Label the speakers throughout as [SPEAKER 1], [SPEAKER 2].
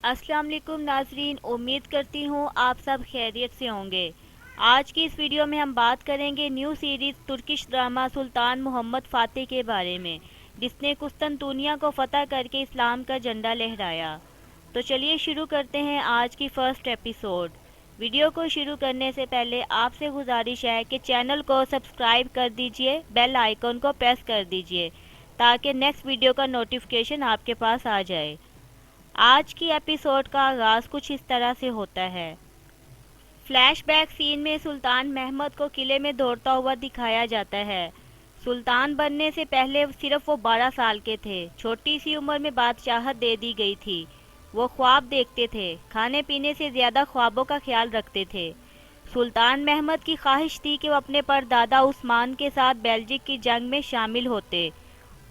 [SPEAKER 1] अस्सलाम वालेकुम नाजरीन, उम्मीद करती हूँ आप सब खैरियत से होंगे। आज की इस वीडियो में हम बात करेंगे न्यू सीरीज़ तुर्किश ड्रामा सुल्तान मोहम्मद फ़ातिह के बारे में, जिसने कुस्तुनतुनिया को फ़तह करके इस्लाम का झंडा लहराया। तो चलिए शुरू करते हैं आज की फ़र्स्ट एपिसोड। वीडियो को शुरू करने से पहले आपसे गुजारिश है कि चैनल को सब्सक्राइब कर दीजिए, बेल आइकन को प्रेस कर दीजिए ताकि नेक्स्ट वीडियो का नोटिफिकेशन आपके पास आ जाए। आज की एपिसोड का आगाज़ कुछ इस तरह से होता है। फ्लैशबैक सीन में सुल्तान महमद को किले में दौड़ता हुआ दिखाया जाता है। सुल्तान बनने से पहले सिर्फ वो 12 साल के थे। छोटी सी उम्र में बादशाहत दे दी गई थी। वो ख्वाब देखते थे, खाने पीने से ज़्यादा ख्वाबों का ख्याल रखते थे। सुल्तान महमद की ख्वाहिश थी कि वो अपने परदादा उस्मान के साथ बेल्जिक की जंग में शामिल होते,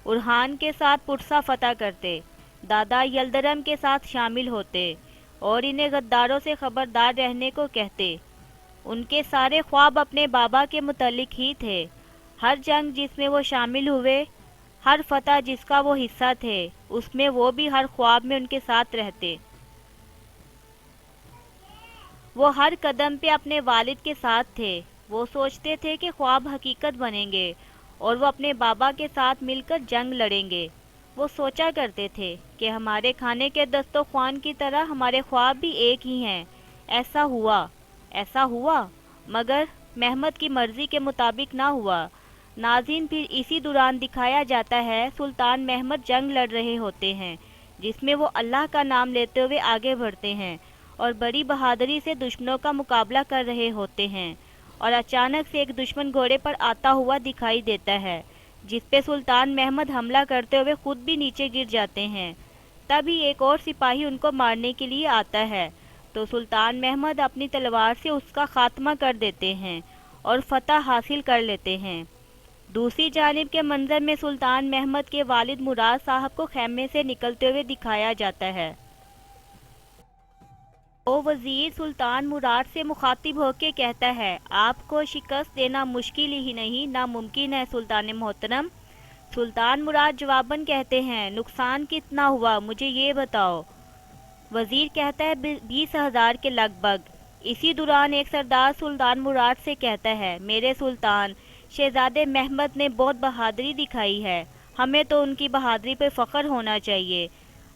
[SPEAKER 1] उरहान के साथ पुरसा फतह करते, दादा यल्दरम के साथ शामिल होते और इन्हें गद्दारों से खबरदार रहने को कहते। उनके सारे ख्वाब अपने बाबा के मुतल्लिक ही थे। हर जंग जिसमें वो शामिल हुए, हर फतह जिसका वो हिस्सा थे, उसमें वो भी हर ख्वाब में उनके साथ रहते। वो हर कदम पे अपने वालिद के साथ थे। वो सोचते थे कि ख्वाब हकीकत बनेंगे और वो अपने बाबा के साथ मिलकर जंग लड़ेंगे। वो सोचा करते थे कि हमारे खाने के दस्तरख्वान की तरह हमारे ख्वाब भी एक ही हैं। ऐसा हुआ, मगर महमद की मर्ज़ी के मुताबिक ना हुआ। नाज़रीन, फिर इसी दौरान दिखाया जाता है सुल्तान महमद जंग लड़ रहे होते हैं, जिसमें वो अल्लाह का नाम लेते हुए आगे बढ़ते हैं और बड़ी बहादुरी से दुश्मनों का मुकाबला कर रहे होते हैं। और अचानक से एक दुश्मन घोड़े पर आता हुआ दिखाई देता है, जिस पे सुल्तान महमद हमला करते हुए खुद भी नीचे गिर जाते हैं। तभी एक और सिपाही उनको मारने के लिए आता है, तो सुल्तान महमद अपनी तलवार से उसका खात्मा कर देते हैं और फतह हासिल कर लेते हैं। दूसरी जानिब के मंजर में सुल्तान महमद के वालिद मुराद साहब को खेमे से निकलते हुए दिखाया जाता है। वो वज़ीर सुल्तान मुराद से मुखातिब होकर कहता है, आपको शिकस्त देना मुश्किल ही नहीं, नामुमकिन है सुल्तान मोहतरम। सुल्तान मुराद जवाबन कहते हैं, नुकसान कितना हुआ मुझे ये बताओ। वज़ीर कहता है 20,000 के लगभग। इसी दौरान एक सरदार सुल्तान मुराद से कहता है, मेरे सुल्तान, शहजादे महमद ने बहुत बहादुरी दिखाई है, हमें तो उनकी बहादुरी पर फ़ख्र होना चाहिए।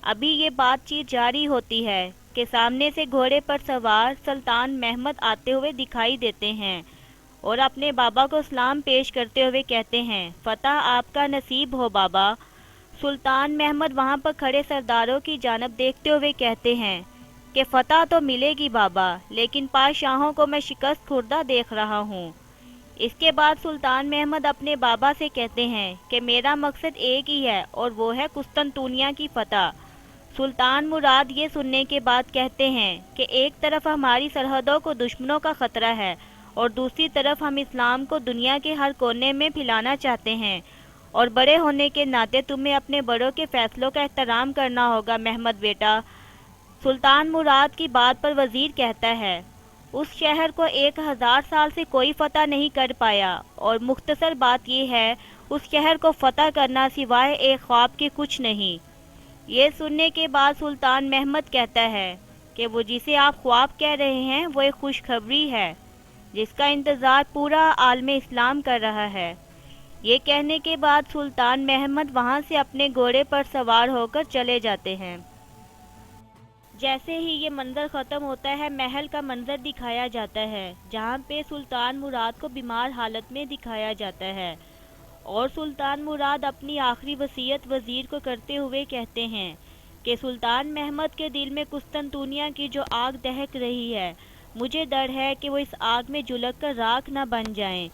[SPEAKER 1] अभी ये बातचीत जारी होती है कि सामने से घोड़े पर सवार सुल्तान महमद आते हुए दिखाई देते हैं और अपने बाबा को सलाम पेश करते हुए कहते हैं, फ़तह आपका नसीब हो बाबा। सुल्तान महमद वहाँ पर खड़े सरदारों की जानब देखते हुए कहते हैं कि फ़तह तो मिलेगी बाबा, लेकिन पादशाहों को मैं शिकस्त खुर्दा देख रहा हूँ। इसके बाद सुल्तान महमद अपने बाबा से कहते हैं कि मेरा मकसद एक ही है और वो है कुस्तुनतुनिया की फ़तह। सुल्तान मुराद ये सुनने के बाद कहते हैं कि एक तरफ हमारी सरहदों को दुश्मनों का ख़तरा है और दूसरी तरफ हम इस्लाम को दुनिया के हर कोने में फैलाना चाहते हैं, और बड़े होने के नाते तुम्हें अपने बड़ों के फैसलों का एहतराम करना होगा महमद बेटा। सुल्तान मुराद की बात पर वज़ीर कहता है, उस शहर को 1000 साल से कोई फ़तह नहीं कर पाया और मुख्तसर बात यह है, उस शहर को फ़तह करना सिवाय एक ख्वाब के कुछ नहीं। ये सुनने के बाद सुल्तान महमद कहता है कि वो जिसे आप ख्वाब कह रहे हैं वो एक खुशखबरी है, जिसका इंतज़ार पूरा आलम इस्लाम कर रहा है। ये कहने के बाद सुल्तान महमद वहाँ से अपने घोड़े पर सवार होकर चले जाते हैं। जैसे ही ये मंजर ख़त्म होता है, महल का मंजर दिखाया जाता है, जहाँ पे सुल्तान मुराद को बीमार हालत में दिखाया जाता है और सुल्तान मुराद अपनी आखिरी वसीयत वज़ीर को करते हुए कहते हैं कि सुल्तान महमद के दिल में कुस्तुनतुनिया की जो आग दहक रही है, मुझे डर है कि वो इस आग में झुलक कर राख न बन जाएं।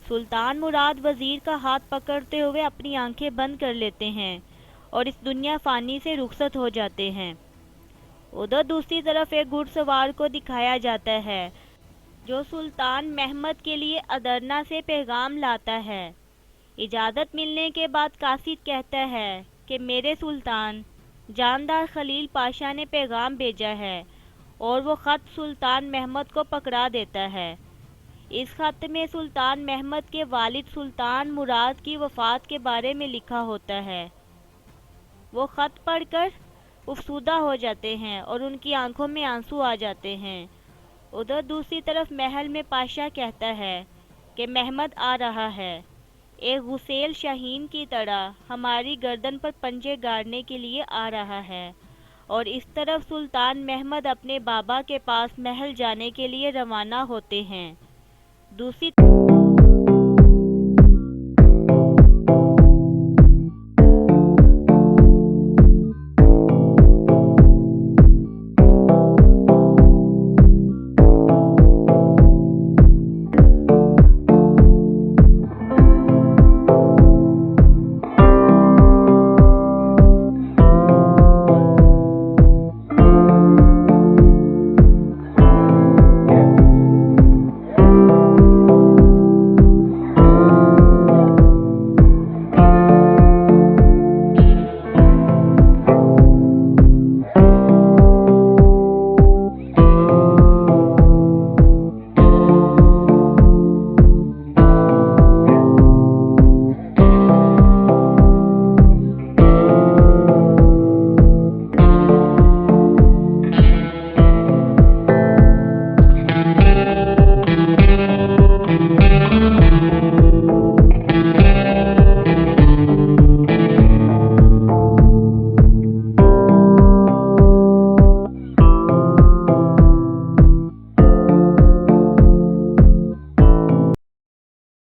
[SPEAKER 1] सुल्तान मुराद वज़ीर का हाथ पकड़ते हुए अपनी आंखें बंद कर लेते हैं और इस दुनिया फ़ानी से रुखसत हो जाते हैं। उधर दूसरी तरफ एक घुड़सवार को दिखाया जाता है, जो सुल्तान महमद के लिए अदरना से पैगाम लाता है। इजाज़त मिलने के बाद कासिद कहता है कि मेरे सुल्तान, जानदार खलील पाशा ने पैगाम भेजा है, और वो ख़त सुल्तान महमद को पकड़ा देता है। इस ख़त में सुल्तान महमद के वालिद सुल्तान मुराद की वफ़ात के बारे में लिखा होता है। वो ख़त पढ़कर افسردہ ہو جاتے ہیں اور ان کی آنکھوں میں آنسو آ جاتے ہیں۔ ادھر دوسری طرف محل میں پاشا کہتا ہے کہ محمد آ رہا ہے، ایک غسیل شاہین کی طرح ہماری گردن پر پنجے گاڑنے کے لیے آ رہا ہے، اور اس طرف سلطان محمد اپنے بابا کے پاس محل جانے کے لیے روانہ ہوتے ہیں۔ دوسری